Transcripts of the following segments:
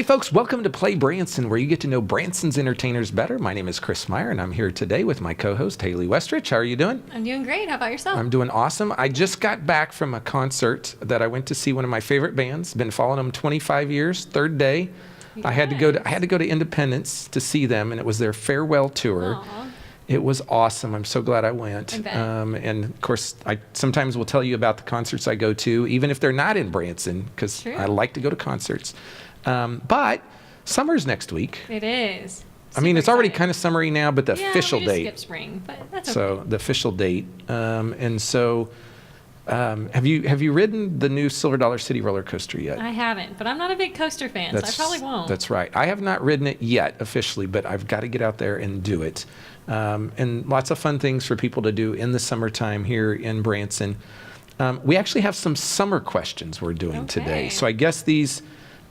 Hey folks, welcome to Play Branson, where you get to know Branson's entertainers better. My name is Chris Meyer, and I'm here today with my co-host, Haley Westrich. How are you doing? I'm doing great. How about yourself? I'm doing awesome. I just got back from a concert that I went to see one of my favorite bands. Been following them 25 years, third day. Yes. I had to go to Independence to see them, and it was their farewell tour. Aww. It was awesome. I'm so glad I went. I bet. And of course, I sometimes will tell you about the concerts I go to, even if they're not in Branson, because I like to go to concerts. But summer's next week. It is. I mean, it's already excited. kind of summery now, but the official we just date. skip spring, but that's So okay. the official date. Have you ridden the new Silver Dollar City roller coaster yet? I haven't, but I'm not a big coaster fan, so I probably won't. That's right. I have not ridden it yet officially, but I've got to get out there and do it. And lots of fun ththings for people to do in the summertime here in Branson. We actually have some summer questions we're doing today. So I guess these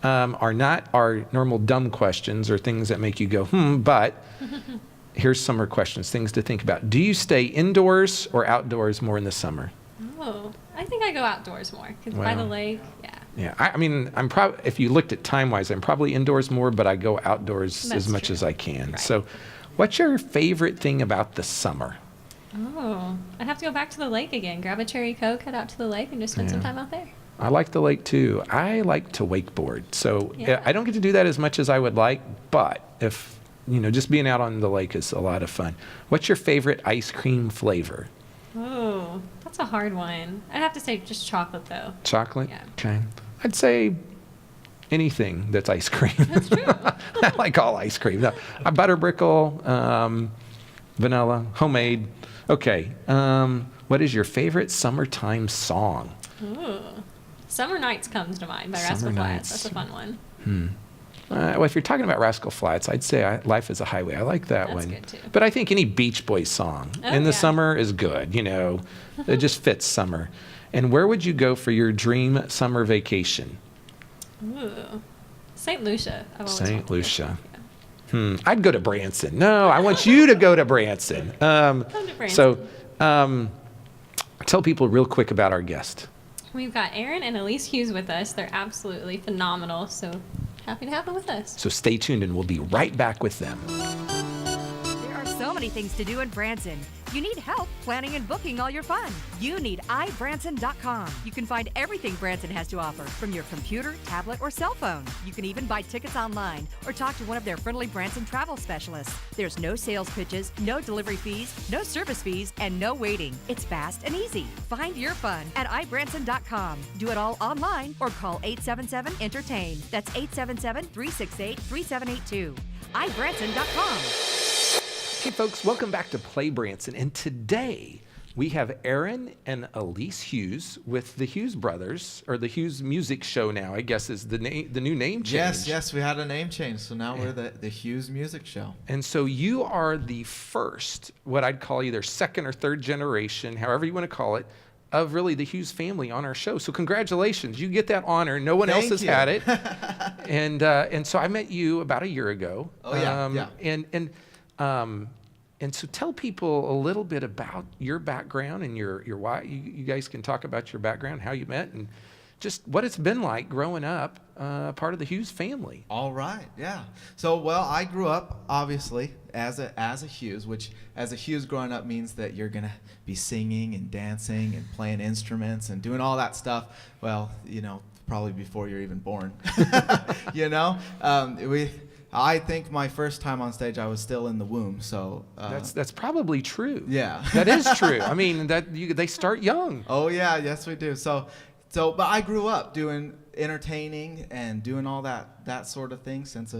are not our normal dumb questions or things that make you go, but here's summer questions, things to think about. Do you stay indoors or outdoors more in the summer? Oh, I think I go outdoors more, because by the lake, Yeah, I mean, I'm probably, if you looked at time-wise, I'm probably indoors more, but I go outdoors That's as much true. as I can. Right. So what's your favorite thing about the summer? Oh, I'd have to go back to the lake again, grab a cherry Coke, head out to the lake, and just spend some time out there. I like the lake too. I like to wakeboard. So Yeah. I don't get to do that as much as I would like, but if, just being out on the lake is a lot of fun. What's your favorite ice cream flavor? Oh, that's a hard one. I'd have to say just chocolate, though. Chocolate? Yeah. Okay. I'd say anything that's ice cream. That's true. I like all ice cream. No, butterbrickle, vanilla, homemade. Okay. What is your favorite summertime song? Ooh. Summer Nights comes to mind by Summer Rascal Nights. Flatts. That's a fun one. Well, if you're talking about Rascal Flatts, I'd say Life is a Highway. I like that That's one. good, too. But I think any Beach Boys song in the summer is good. It just fits summer. And where would you go for your dream summer vacation? Ooh. St. Lucia. I've always St. wanted to go. Lucia. Yeah. I'd go to Branson. No, I want you to go to Branson. Come to Branson. So tell people real quick about our guest. We've got Aaron and Aleese Hughes with us. They're absolutely phenomenal, so happy to have them with us. So stay tuned and we'll be right back with them. There are so many things to do in Branson. You need help planning and booking all your fun. You need iBranson.com. You can find everything Branson has to offer from your computer, tablet, or cell phone. You can even buy tickets online or talk to one of their friendly Branson travel specialists. There's no sales pitches, no delivery fees, no service fees, and no waiting. It's fast and easy. Find your fun at iBranson.com. Do it all online or call 877-ENTERTAIN. That's 877-368-3782. iBranson.com. Hey folks, welcome back to Play Branson. And today we have Aaron and Aleese Hughes with the Hughes Brothers, or the Hughes Music Show now, I guess is the new name change. Yes, we had a name change. So now we're the Hughes Music Show. And so you are the first, what I'd call either second or third generation, however you want to call it, of really the Hughes family on our show. So congratulations, you get that honor. No one else has had it. And so I met you about a year ago. Oh yeah. And so tell people a little bit about your background and your why. You guys can talk about your background, how you met, and just what it's been like growing up part of the Hughes family. All right, yeah. So, I grew up obviously as a Hughes, which as a Hughes growing up means that you're gonna be singing and dancing and playing instruments and doing all that stuff. Well, probably before you're even born. I think my first time on stage, I was still in the womb. So That's probably true. Yeah. That is true. I mean, they start young. Oh yeah, yes we do. But I grew up doing entertaining and doing all that sort of thing since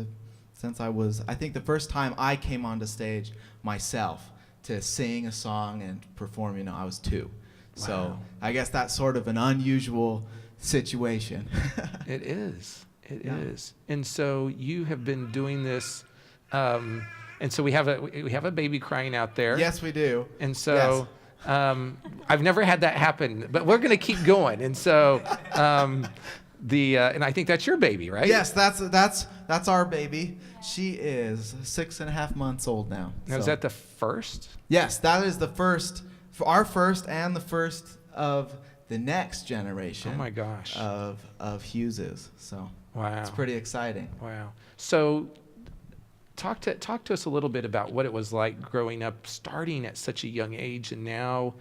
I was, I think the first time I came onto stage myself to sing a song and perform, I was 2. Wow. So I guess that's sort of an unusual situation. It is. It is. And so you have been doing this, and so we have a baby crying out there. Yes, we do. And so I've never had that happen, but we're going to keep going. And so and I think that's your baby, right? Yes, that's our baby. She is 6.5 months old now. Now, is that the first? Yes, that is the first, our first and the first of the next generation. Oh my gosh. Of Hugheses. So Wow. It's pretty exciting. Wow. So talk to us a little bit about what it was like growing up, starting at such a young age, and now,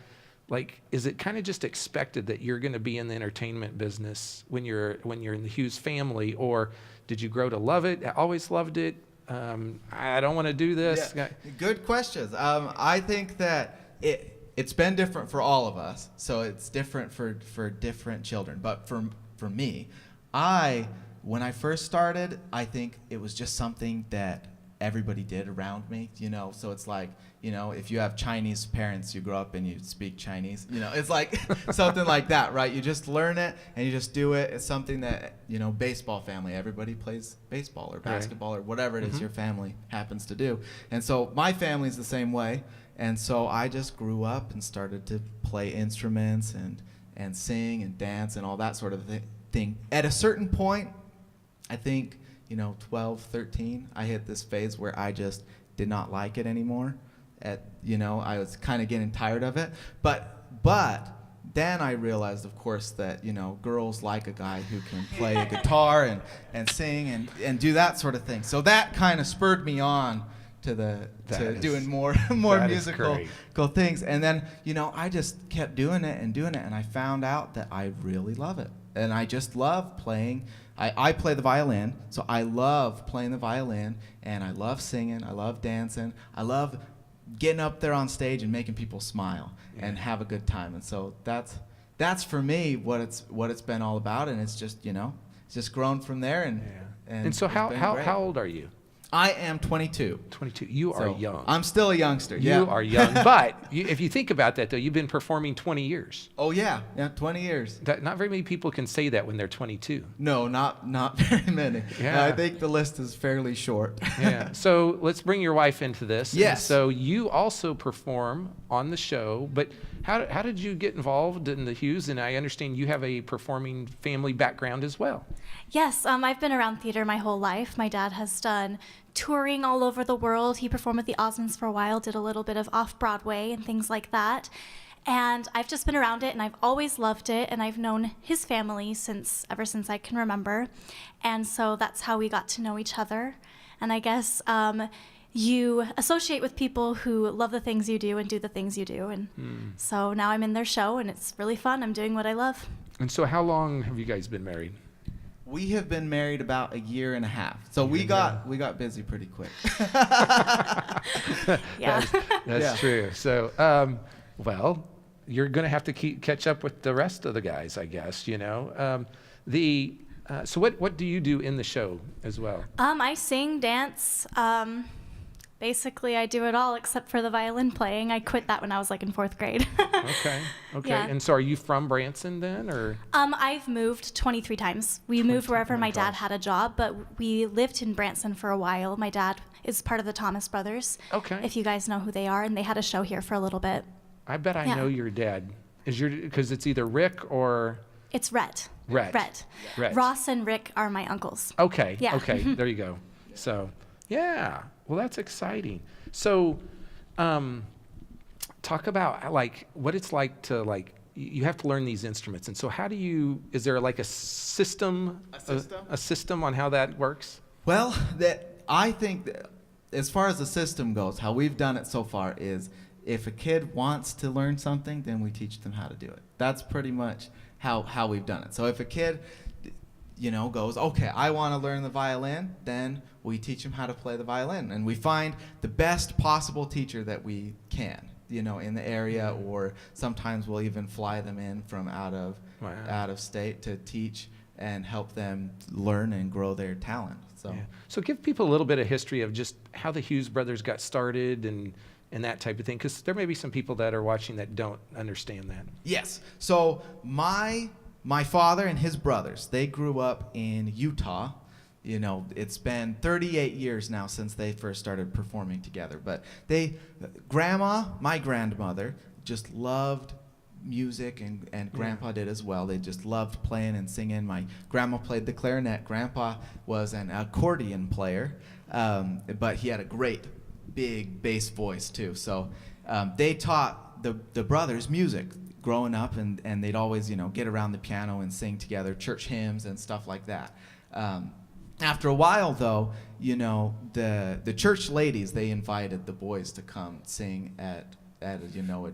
like, is it kind of just expected that you're going to be in the entertainment business when you're in the Hughes family, or did you grow to love it? Always loved it? I don't want to do this. Yeah, good questions. I think that it's been different for all of us, so it's different for different children. But for me, when I first started, I think it was just something that everybody did around me, so it's like, if you have Chinese parents, you grow up and you speak Chinese, it's like something like that, right? You just learn it and you just do it. It's something that, baseball family, everybody plays baseball or basketball or whatever it is your family happens to do. And so my family's the same way. And so I just grew up and started to play instruments and sing and dance and all that sort of thing. At a certain point, I think, 12, 13, I hit this phase where I just did not like it anymore. I was kind of getting tired of it. But then I realized, of course, that, girls like a guy who can play a guitar and sing and do that sort of thing. So that kind of spurred me on to doing more musical things. And then, I just kept doing it, and I found out that I really love it. And I just love playing. I play the violin, so I love playing the violin, and I love singing, I love dancing, I love getting up there on stage and making people smile and have a good time. And so that's for me what it's been all about, and it's just it's just grown from there. And so how old are you? I am 22. 22. You are young. I'm still a youngster. You are young. But if you think about that, though, you've been performing 20 years. Oh, yeah. Yeah, 20 years. Not very many people can say that when they're 22. No, not very many. Yeah. I think the list is fairly short. Yeah. So let's bring your wife into this. Yes. And so you also perform on the show, but how did you get involved in the Hughes? And I understand you have a performing family background as well. Yes, I've been around theater my whole life. My dad has done touring all over the world. He performed with the Osmonds for a while, did a little bit of off-Broadway and things like that. And I've just been around it, and I've always loved it, and I've known his family ever since I can remember. And so that's how we got to know each other. And I guess you associate with people who love the things you do and do the things you do. And so now I'm in their show, and it's really fun. I'm doing what I love. And so how long have you guys been married? We have been married about a year and a half. So we got busy pretty quick. Yeah. That's true. So, well, you're going to have to catch up with the rest of the guys, I guess, So what do you do in the show as well? I sing, dance. Basically, I do it all except for the violin playing. I quit that when I was like in 4th grade. Okay. Yeah. And so are you from Branson then, or? I've moved 23 times. We moved wherever my dad had a job, but we lived in Branson for a while. My dad is part of the Thomas Brothers. Okay. If you guys know who they are, and they had a show here for a little bit. I bet I know your dad. Because it's either Rick or? It's Rhett. Rhett. Ross and Rick are my uncles. Okay. Yeah. Okay. There you go. So, yeah. Well, that's exciting. So, talk about what it's like to you have to learn these instruments. And so is there like a system? A system on how that works? Well, I think that as far as the system goes, how we've done it so far is if a kid wants to learn something, then we teach them how to do it. That's pretty much how we've done it. So if a kid goes, okay, I want to learn the violin, then we teach them how to play the violin. And we find the best possible teacher that we can, in the area, or sometimes we'll even fly them in from out of state to teach and help them learn and grow their talent. So give people a little bit of history of just how the Hughes brothers got started and that type of thing, because there may be some people that are watching that don't understand that. Yes. So my father and his brothers, they grew up in Utah. It's been 38 years now since they first started performing together. But my grandmother, just loved music, and Grandpa did as well. They just loved playing and singing. My grandma played the clarinet. Grandpa was an accordion player, but he had a great big bass voice too. So they taught the brothers music growing up, and they'd always get around the piano and sing together church hymns and stuff like that. After a while, though, you know, the church ladies, they invited the boys to come sing at a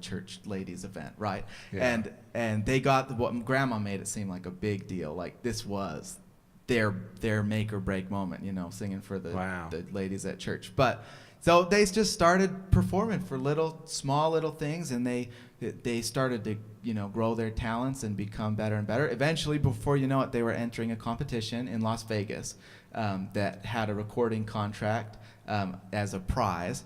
church ladies event, right? Yeah. And they got what Grandma made it seem like a big deal, like this was their make or break moment, you know, singing for the ladies at church. But so they just started performing for small little things, and they started to, you know, grow their talents and become better and better. Eventually, before you know it, they were entering a competition in Las Vegas that had a recording contract as a prize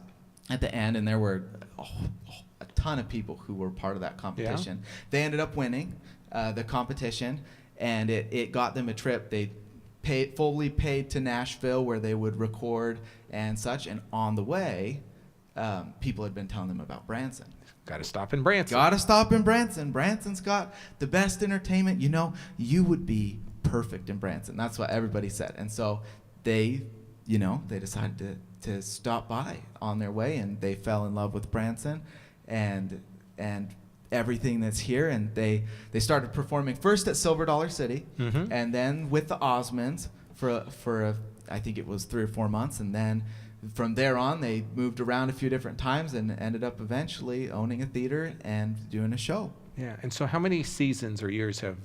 at the end, and there were a ton of people who were part of that competition. Yeah. They ended up winning the competition, and it got them a trip. They fully paid to Nashville, where they would record and such, and on the way, people had been telling them about Branson. Got to stop in Branson. Got to stop in Branson. Branson's got the best entertainment. You know, you would be perfect in Branson. That's what everybody said. And so they decided to stop by on their way, and they fell in love with Branson and everything that's here. And they started performing first at Silver Dollar City, and then with the Osmonds for I think it was 3 or 4 months, and then from there on, they moved around a few different times and ended up eventually owning a theater and doing a show. Yeah, and so how many seasons or years have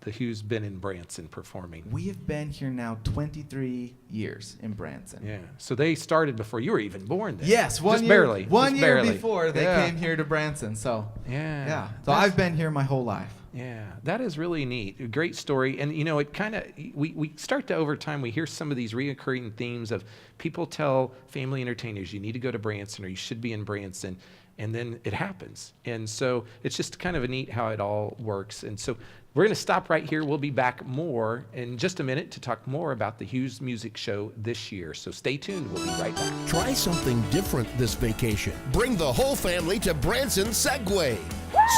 the Hughes been in Branson performing? We have been here now 23 years in Branson. Yeah, so they started before you were even born then. Yes, One year before they came here to Branson. So yeah. So I've been here my whole life. Yeah, that is really neat. A great story. And, you know, it kind of, we start to, over time, we hear some of these reoccurring themes of people tell family entertainers, you need to go to Branson or you should be in Branson. And then it happens. And so it's just kind of a neat how it all works. And so we're going to stop right here. We'll be back more in just a minute to talk more about the Hughes Music Show this year. So stay tuned. We'll be right back. Try something different this vacation. Bring the whole family to Branson Segway.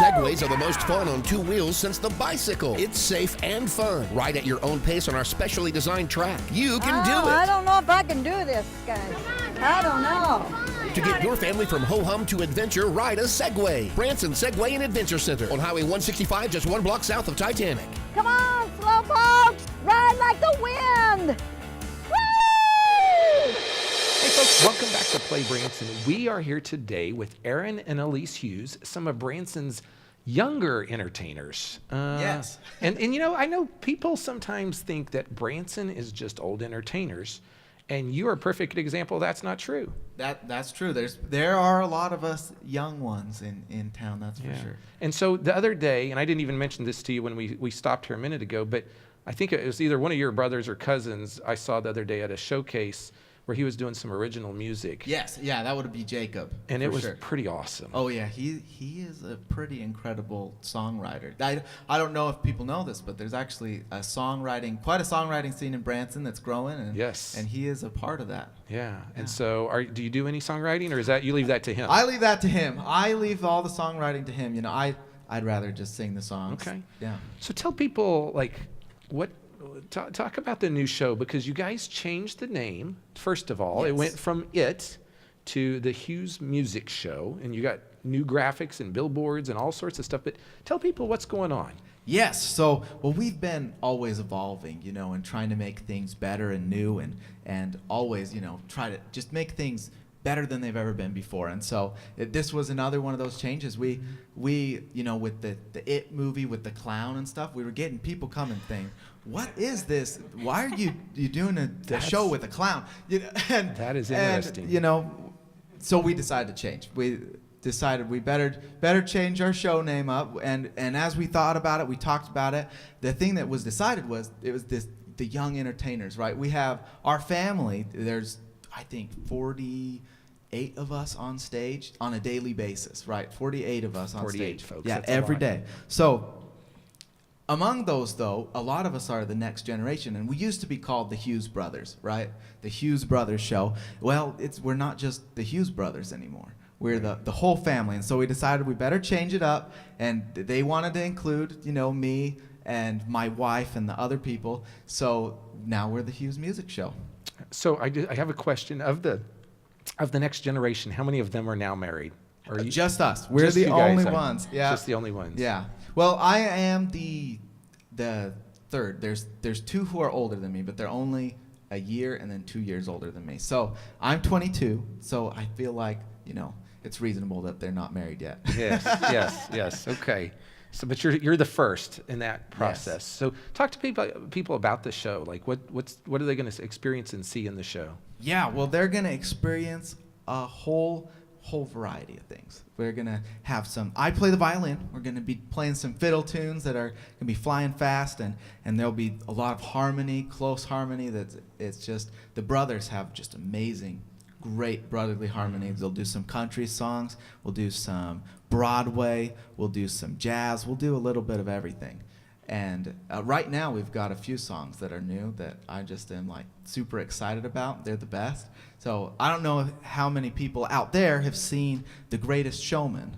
Segways are the most fun on 2 wheels since the bicycle. It's safe and fun. Ride at your own pace on our specially designed track. You can do it. I don't know if I can do this, guys. I don't know. To get your family from ho-hum to adventure, ride a Segway. Branson Segway and Adventure Center on Highway 165, just 1 block south of Titanic. Come on, slowpokes! Ride like the wind! Woo! Hey folks, welcome back to Play Branson. We are here today with Aaron and Aleese Hughes, some of Branson's younger entertainers. Yes. And you know, I know people sometimes think that Branson is just old entertainers, and you are a perfect example that's not true. That's true. There are a lot of us young ones in town, that's for sure. And so the other day, and I didn't even mention this to you when we stopped here a minute ago, but I think it was either one of your brothers or cousins I saw the other day at a showcase where he was doing some original music. Yes, yeah, that would be Jacob. And it was pretty awesome. Oh yeah, he is a pretty incredible songwriter. I don't know if people know this, but there's actually quite a songwriting scene in Branson that's growing, and yes, and he is a part of that. Yeah. And so do you do any songwriting, or is that you leave that to him? I leave that to him. I leave all the songwriting to him. You know, I'd rather just sing the songs. Okay. Yeah. So tell people talk about the new show, because you guys changed the name. First of all, Yes. It went from It to the Hughes Music Show, and you got new graphics and billboards and all sorts of stuff. But tell people what's going on. Yes. So, well, we've been always evolving, you know, and trying to make things better and new, and always, you know, try to just make things better than they've ever been before. And so this was another one of those changes. We you know, with the It movie with the clown and stuff, we were getting people coming saying, what is this? Why are you doing a show with a clown? You know, and that is interesting. And, you know, so we decided to change. We decided we better change our show name up. And as we thought about it, we talked about it. The thing that was decided was the young entertainers, right? We have our family. There's, I think, 48 of us on stage on a daily basis, right? 48 of us on 48 stage. folks. Yeah, That's a every lot. day. So among those, though, a lot of us are the next generation, and we used to be called the Hughes Brothers, right? The Hughes Brothers Show. Well, we're not just the Hughes Brothers anymore. We're the whole family, and so we decided we better change it up, and they wanted to include, you know, me and my wife and the other people, so now we're the Hughes Music Show. So I have a question. Of the next generation, how many of them are now married? Or Just us. We're just the you guys only are ones. Yeah. Just the only ones. Yeah. Well, I am the third. There's two who are older than me, but they're only a year and then 2 years older than me. So I'm 22, so I feel like, it's reasonable that they're not married yet. Yes, yes. Okay. So, but you're the first in that process. Yes. So, talk to people about the show. Like, what are they going to experience and see in the show? Yeah, well, they're going to experience a whole variety of things. We're going to have I play the violin. We're going to be playing some fiddle tunes that are going to be flying fast, and there'll be a lot of harmony, close harmony. It's just, the brothers have just amazing, great brotherly harmonies. They'll do some country songs. We'll do some Broadway. We'll do some jazz. We'll do a little bit of everything. And right now we've got a few songs that are new that I just am like super excited about. They're the best. So I don't know how many people out there have seen The Greatest Showman,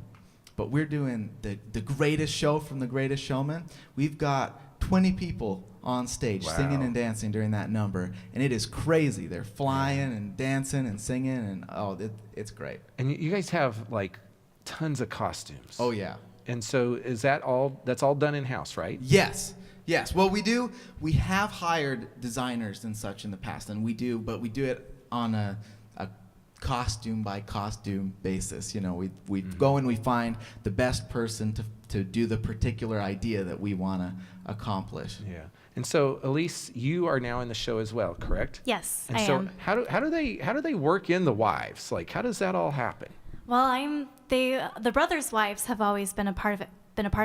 but we're doing the greatest show from The Greatest Showman. We've got 20 people on stage singing and dancing during that number, and it is crazy. They're flying and dancing and singing, and it's great. And you guys have like tons of costumes. Oh yeah. And so is that all? That's all done in house, right? Yes. Well, we have hired designers and such in the past, but we do it on a costume by costume basis. We go and we find the best person to do the particular idea that we want to accomplish. Yeah. And so, Aleese, you are now in the show as well, correct? Yes, and I so am. how do they work in the wives? Like, how does that all happen? Well, the brothers' wives have always been a part of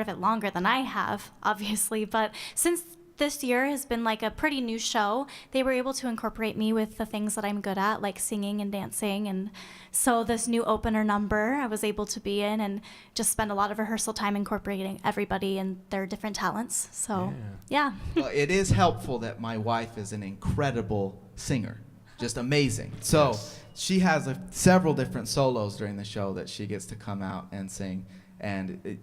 it longer than I have, obviously. But since this year has been like a pretty new show, they were able to incorporate me with the things that I'm good at, like singing and dancing. And so this new opener number I was able to be in and just spend a lot of rehearsal time incorporating everybody and their different talents. So, yeah. Well, it is helpful that my wife is an incredible singer, just amazing. So. Yes. She has several different solos during the show that she gets to come out and sing. And,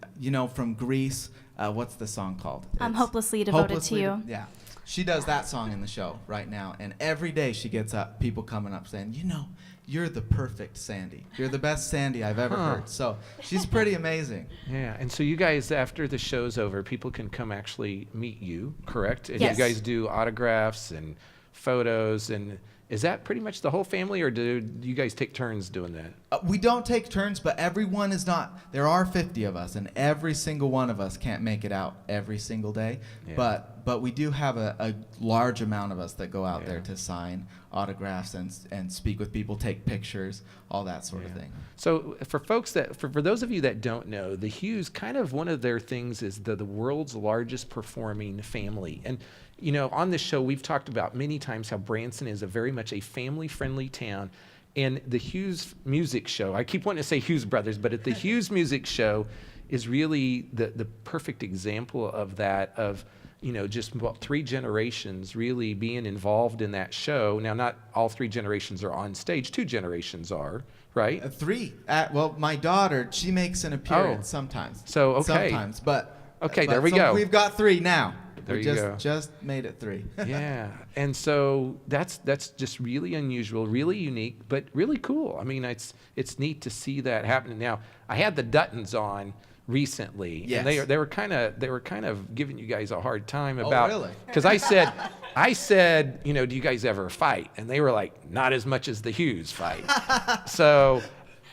from Greece, what's the song called? I'm Hopelessly Devoted to You. Yeah. She does that song in the show right now. And every day she gets people coming up saying, you're the perfect Sandy. You're the best Sandy I've ever heard. So she's pretty amazing. Yeah. And so you guys, after the show's over, people can come actually meet you, correct? And Yes. you guys do autographs and photos and... Is that pretty much the whole family, or do you guys take turns doing that? We don't take turns, but everyone is not. There are 50 of us, and every single one of us can't make it out every single day. Yeah. But we do have a large amount of us that go out there to sign autographs and speak with people, take pictures, all that sort of thing. So for folks for those of you that don't know, the Hughes, kind of one of their things is the world's largest performing family. And on this show, we've talked about many times how Branson is very much a family-friendly town. And the Hughes Music Show, I keep wanting to say Hughes Brothers, but at the Hughes Music Show is really the perfect example of that, of just about 3 generations really being involved in that show. Now, not all 3 generations are on stage. 2 generations are, right? 3. Well, my daughter, she makes an appearance sometimes. So, okay. Sometimes, but... Okay, but there we so go. We've got 3 now. There we you go. Just made it 3. Yeah, and so that's just really unusual, really unique, but really cool. I mean, it's neat to see that happening. Now, I had the Duttons on recently, Yes. and they were kind of giving you guys a hard time about. really? Because I said, do you guys ever fight? And they were like, not as much as the Hughes fight. So,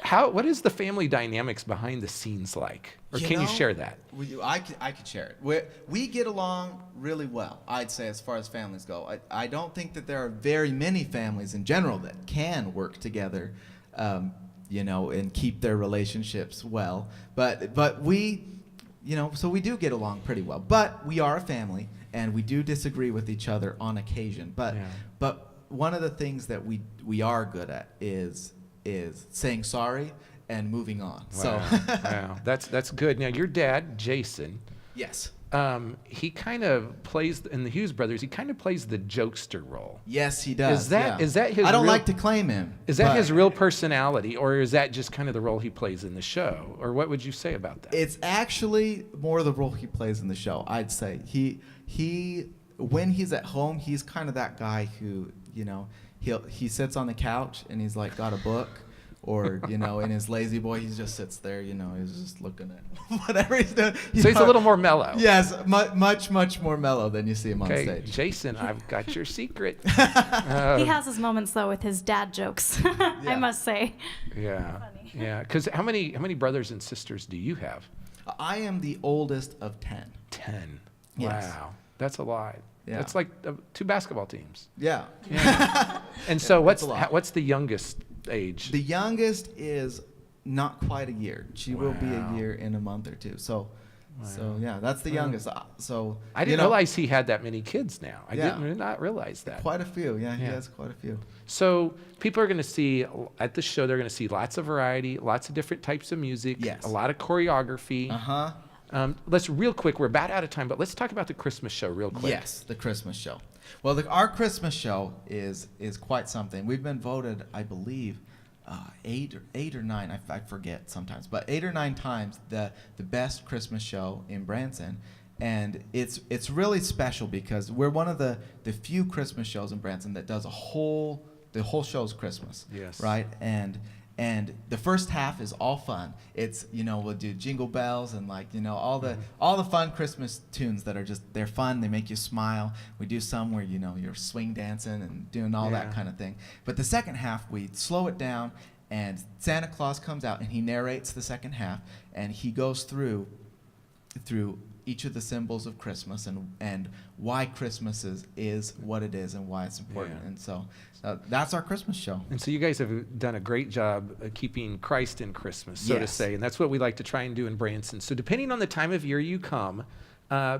what is the family dynamics behind the scenes like? Or can you share that? I could share it. We get along really well, I'd say, as far as families go. I don't think that there are very many families in general that can work together, and keep their relationships well. But we, so we do get along pretty well. But we are a family, and we do disagree with each other on occasion. But one of the things that we are good at is saying sorry and moving on. Wow. Wow, that's good. Now, your dad, Jason, Yes. he kind of plays in the Hughes Brothers. He kind of plays the jokester role. Yes, he does. Is that his? I don't real, like to claim him. Is that but his real personality, or is that just kind of the role he plays in the show? Or what would you say about that? It's actually more the role he plays in the show, I'd say. He when he's at home, he's kind of that guy who, he sits on the couch and he's like got a book or in his lazy boy, he just sits there, he's just looking at whatever he's doing. So he's a little more mellow. Yes, much more mellow than you see him on Okay, stage. Jason, I've got your secret. He has his moments though with his dad jokes, I must say. Yeah, yeah. Because how many brothers and sisters do you have? I am the oldest of 10. 10. Yes. Wow, that's a lot. Yeah. That's like 2 basketball teams. Yeah. And so That's a lot. what's the youngest age? The youngest is not quite a year. She will be a Wow. year in a month or two. So yeah, that's the youngest. So I didn't realize he had that many kids now. I Yeah. did not realize that. quite a few. Yeah, he Yeah. has quite a few. So people are going to see at the show, they're going to see lots of variety, lots of different types of music, Yes. a lot of choreography. Uh-huh. Let's real quick, we're about out of time, but let's talk about the Christmas show real quick. Yes, the Christmas show. Well, our Christmas show is quite something. We've been voted, I believe, 8 or 9. I forget sometimes, but 8 or 9 times the best Christmas show in Branson, and it's really special because we're one of the few Christmas shows in Branson that does the whole show's Christmas. Yes. Right, and the first half is all fun. It's we'll do Jingle Bells and all the fun Christmas tunes that are they're fun. They make you smile. We do some where you're swing dancing and doing all that kind of thing. But the second half we slow it down, and Santa Claus comes out and he narrates the second half, and he goes through each of the symbols of Christmas and why Christmas is what it is and why it's important. Yeah. And so that's our Christmas show. And so you guys have done a great job keeping Christ in Christmas, so to Yes. say, and that's what we like to try and do in Branson. So depending on the time of year you come,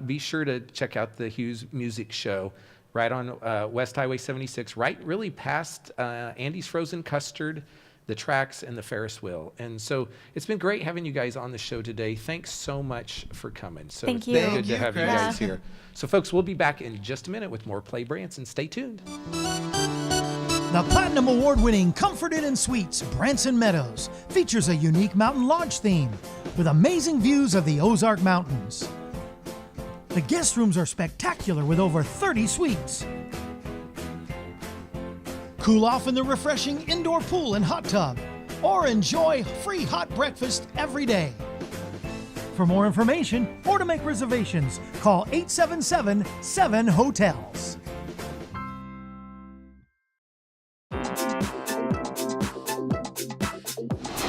be sure to check out the Hughes Music Show right on West Highway 76, right really past Andy's Frozen Custard, the tracks, and the Ferris wheel. And so it's been great having you guys on the show today. Thanks so much for coming. So Thank it's you. been Thank good to you, have you Chris. guys here. So folks, we'll be back in just a minute with more Play Branson. Stay tuned. The Platinum Award-winning Comfort Inn & Suites Branson Meadows features a unique mountain lodge theme with amazing views of the Ozark Mountains. The guest rooms are spectacular with over 30 suites. Cool off in the refreshing indoor pool and hot tub, or enjoy free hot breakfast every day. For more information or to make reservations, call 877-7-HOTELS.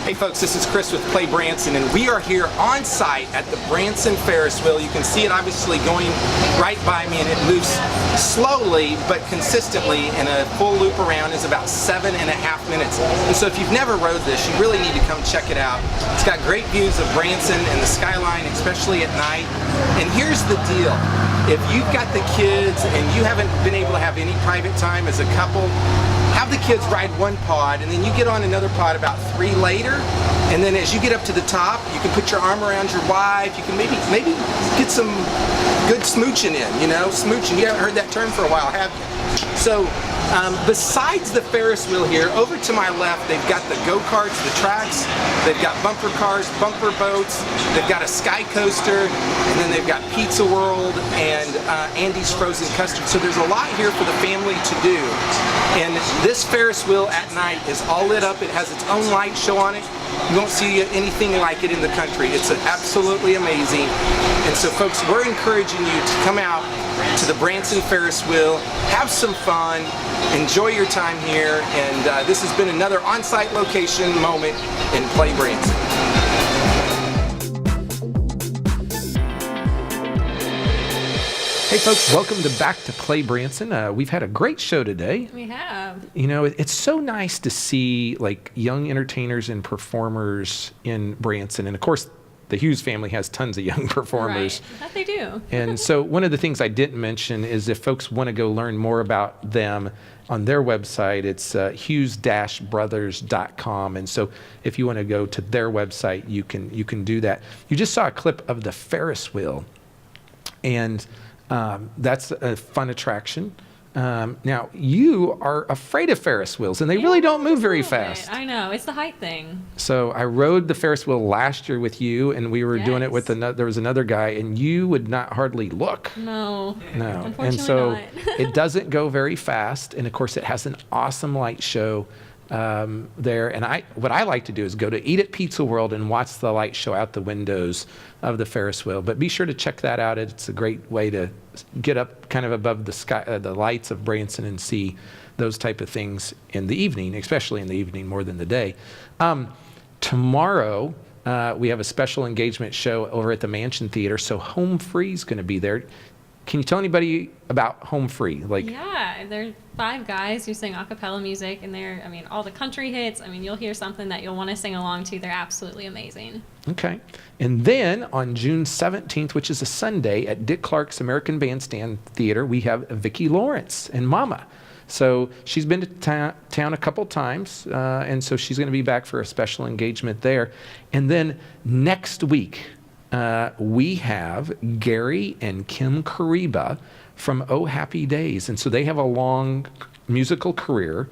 Hey folks, this is Chris with Play Branson, and we are here on site at the Branson Ferris wheel. You can see it obviously going right by me, and it moves slowly but consistently, and a full loop around is about 7.5 minutes. And so if you've never rode this, you really need to come check it out. It's got great views of Branson and the skyline, especially at night. And here's the deal. If you've got the kids and you haven't been able to have any private time as a couple, have the kids ride one pod, and then you get on another pod about 3 later, and then as you get up to the top, you can put your arm around your wife. You can maybe get some good smooching in, smooching. You haven't heard that term for a while, have you? So besides the Ferris wheel here, over to my left, they've got the go-karts, the tracks, they've got bumper cars, bumper boats, they've got a sky coaster, and then they've got Pizza World and Andy's Frozen Custard. So there's a lot here for the family to do. And this Ferris wheel at night is all lit up. It has its own light show on it. You won't see anything like it in the country. It's absolutely amazing. And so folks, we're encouraging you to come out to the Branson Ferris wheel, have some fun, enjoy your time here, and this has been another on-site location moment in Play Branson. Hey folks, welcome back to Play Branson. We've had a great show today. We have. It's so nice to see like young entertainers and performers in Branson. And of course, the Hughes family has tons of young performers. Right. That they do. And so one of the things I didn't mention is if folks want to go learn more about them on their website, it's hughes-brothers.com. And so if you want to go to their website, you can do that. You just saw a clip of the Ferris wheel, and that's a fun attraction. Now, you are afraid of Ferris wheels, and they really don't move very fast. I know. It's the height thing. So I rode the Ferris wheel last year with you, and we were doing it with there was another guy, and you would not hardly look. No. And so not. it doesn't go very fast, and of course it has an awesome light show there. And what I like to do is go to Eat at Pizza World and watch the light show out the windows of the Ferris wheel. But be sure to check that out. It's a great way to get up kind of above the sky, the lights of Branson, and see those type of things in the evening, especially in the evening more than the day. Tomorrow, we have a special engagement show over at the Mansion Theater, so Home Free is going to be there. Can you tell anybody about Home Free? Yeah, they're 5 guys who sing a cappella music, and they're, all the country hits. You'll hear something that you'll want to sing along to. They're absolutely amazing. Okay. And then on June 17th, which is a Sunday, at Dick Clark's American Bandstand Theater, we have Vicki Lawrence and Mama. So she's been to town a couple times, and so she's going to be back for a special engagement there. And then next week, we have Gary and Kim Kariba from Oh Happy Days. And so they have a long musical career.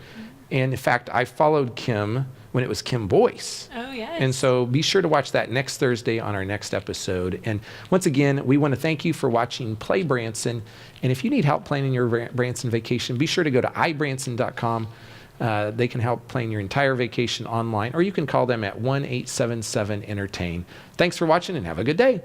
And in fact, I followed Kim when it was Kim Boyce. Oh, yes. And so be sure to watch that next Thursday on our next episode. And once again, we want to thank you for watching Play Branson. And if you need help planning your Branson vacation, be sure to go to ibranson.com. They can help plan your entire vacation online, or you can call them at 1-877-ENTERTAIN. Thanks for watching and have a good day.